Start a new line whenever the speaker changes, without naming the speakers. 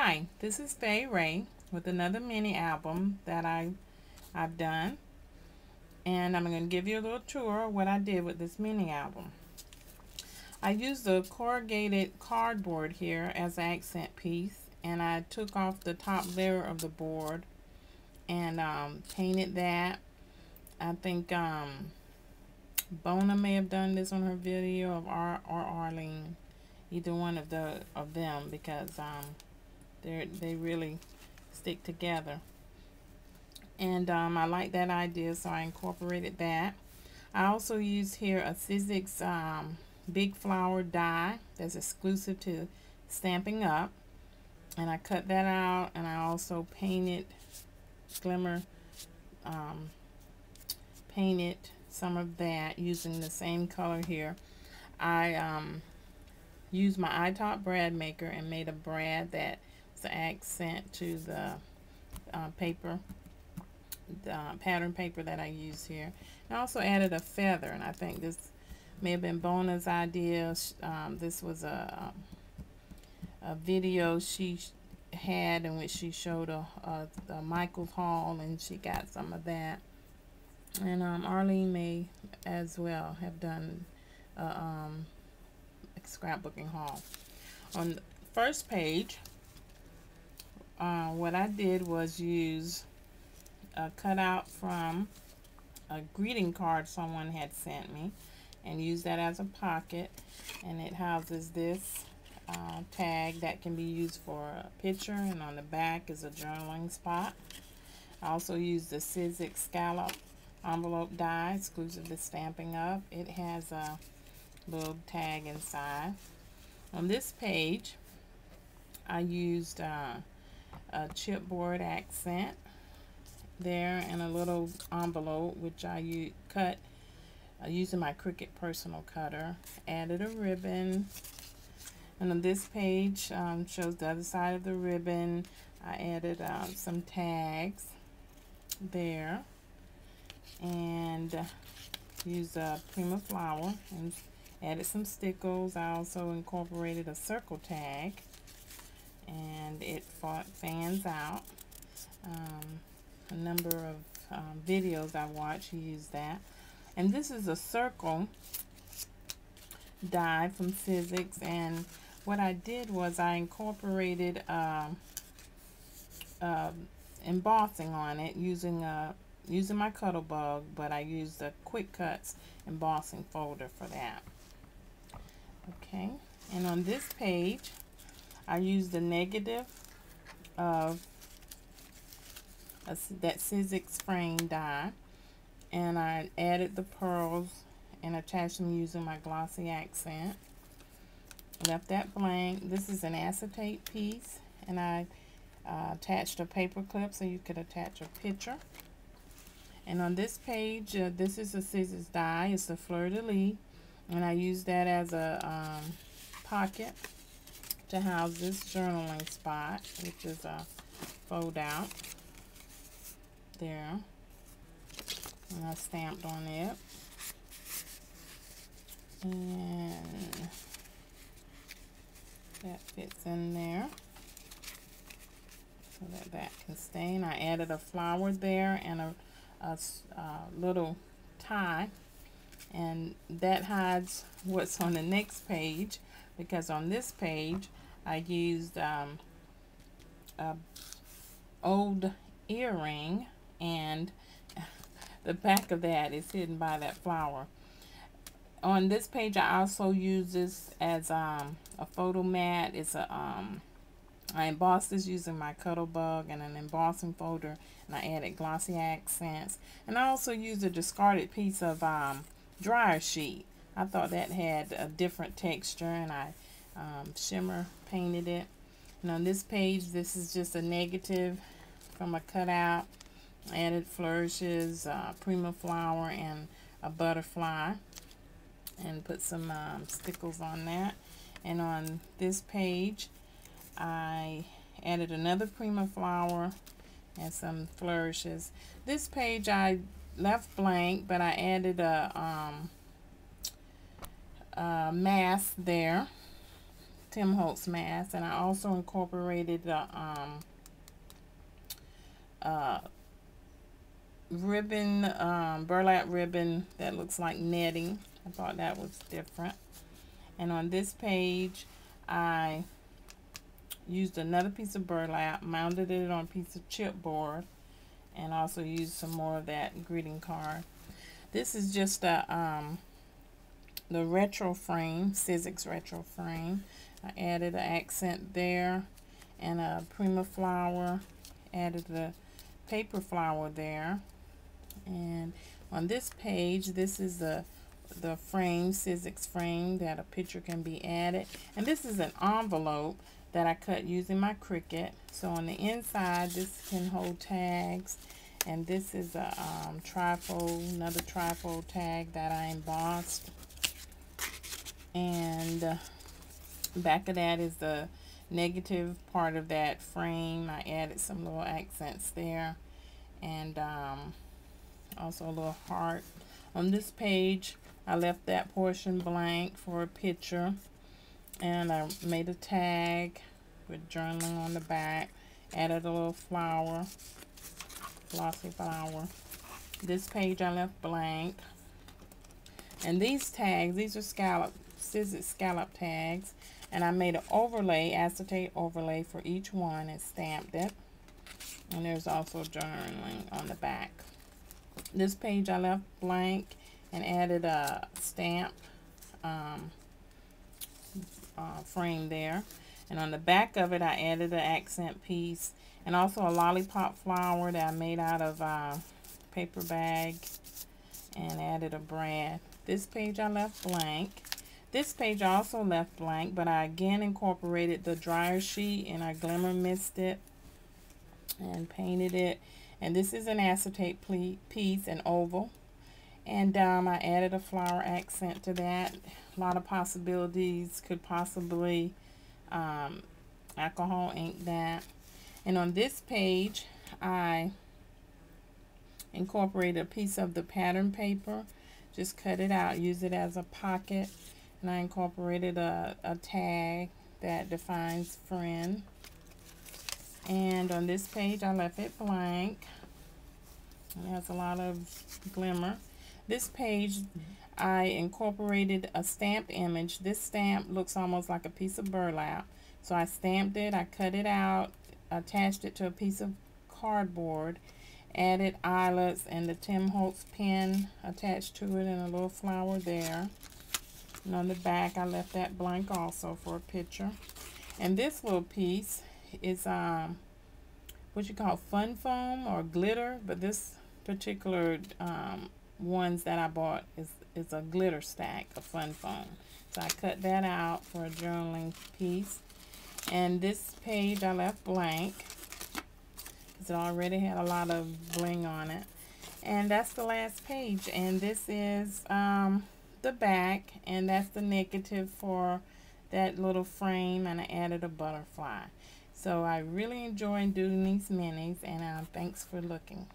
Hi, this is Faye Ray with another mini album that I've done, and I'm going to give you a little tour of what I did with this mini album. I used the corrugated cardboard here as an accent piece, and I took off the top layer of the board and painted that. I think Bona may have done this on her video, or Arlene, either one of them, because they really stick together. And I like that idea, so I incorporated that. I also used here a Sizzix big flower die that's exclusive to Stampin' Up, and I cut that out, and I also painted glimmer painted some of that using the same color here. I used my iTop brad maker and made a brad that's the accent to the paper, the pattern paper that I use here. I also added a feather, and I think this may have been Bona's idea. This was a video she had in which she showed a Michael's haul, and she got some of that. And Arlene may as well have done a scrapbooking haul. On the first page, what I did was use a cutout from a greeting card someone had sent me and use that as a pocket, and it houses this tag that can be used for a picture, and on the back is a journaling spot. I also used the Sizzix scallop envelope die exclusive to Stampin' Up. It has a little tag inside. On this page, I used a chipboard accent there and a little envelope which I cut using my Cricut personal cutter. Added a ribbon, and on this page shows the other side of the ribbon. I added some tags there and used a Prima flower and added some stickles. I also incorporated a circle tag, and it fans out. A number of videos I watched use that. And this is a circle die from Sizzix, and what I did was I incorporated embossing on it using my Cuttlebug, but I used the Quick Cuts embossing folder for that. Okay, and on this page I used the negative of that Sizzix frame die, and I added the pearls and attached them using my glossy accent. Left that blank. This is an acetate piece, and I attached a paper clip so you could attach a picture. And on this page, this is a Sizzix die. It's the Fleur de Lis, and I used that as a pocket to house this journaling spot, which is a fold out there, and I stamped on it, and that fits in there so that can stay. And I added a flower there and a little tie, and that hides what's on the next page, because on this page I used a old earring, and the back of that is hidden by that flower. On this page I also use this as a photo mat. It's I embossed this using my Cuttlebug and an embossing folder, and I added glossy accents, and I also used a discarded piece of dryer sheet. I thought that had a different texture, and I shimmer painted it. And on this page, this is just a negative from a cutout. I added flourishes, Prima flower, and a butterfly, and put some stickles on that. And on this page, I added another Prima flower and some flourishes. This page I left blank, but I added a mask there Tim Holtz mask, and I also incorporated the ribbon, burlap ribbon that looks like netting. I thought that was different. And on this page, I used another piece of burlap, mounted it on a piece of chipboard, and also used some more of that greeting card. This is just a the retro frame, Sizzix retro frame. I added an accent there and a Prima flower. Added the paper flower there. And on this page, this is the frame, Sizzix frame, that a picture can be added. And this is an envelope that I cut using my Cricut. So on the inside, this can hold tags. And this is a trifold, another trifold tag that I embossed. And back of that is the negative part of that frame. I added some little accents there. And also a little heart. On this page, I left that portion blank for a picture. And I made a tag with journaling on the back. Added a little flower, glossy flower. This page I left blank. And these tags, these are Sizzix scallop tags. And I made an overlay, acetate overlay for each one and stamped it. And there's also journaling on the back. This page I left blank and added a stamp frame there. And on the back of it, I added an accent piece and also a lollipop flower that I made out of paper bag and added a brad. This page I left blank. This page I also left blank, but I again incorporated the dryer sheet and I glimmer mist it and painted it. And this is an acetate piece, an oval. And I added a flower accent to that. A lot of possibilities. Could possibly alcohol ink that. And on this page, I incorporated a piece of the pattern paper. Just cut it out, use it as a pocket. And I incorporated a tag that defines friend. And on this page, I left it blank. It has a lot of glimmer. This page, I incorporated a stamped image. This stamp looks almost like a piece of burlap. So I stamped it, I cut it out, attached it to a piece of cardboard, added eyelets and the Tim Holtz pen attached to it and a little flower there. And on the back, I left that blank also for a picture. And this little piece is what you call fun foam or glitter, but this particular ones that I bought is a glitter stack of fun foam. So I cut that out for a journaling piece. And this page I left blank because it already had a lot of bling on it. And that's the last page. And this is the back, and that's the negative for that little frame, and I added a butterfly. So I really enjoyed doing these minis, and thanks for looking.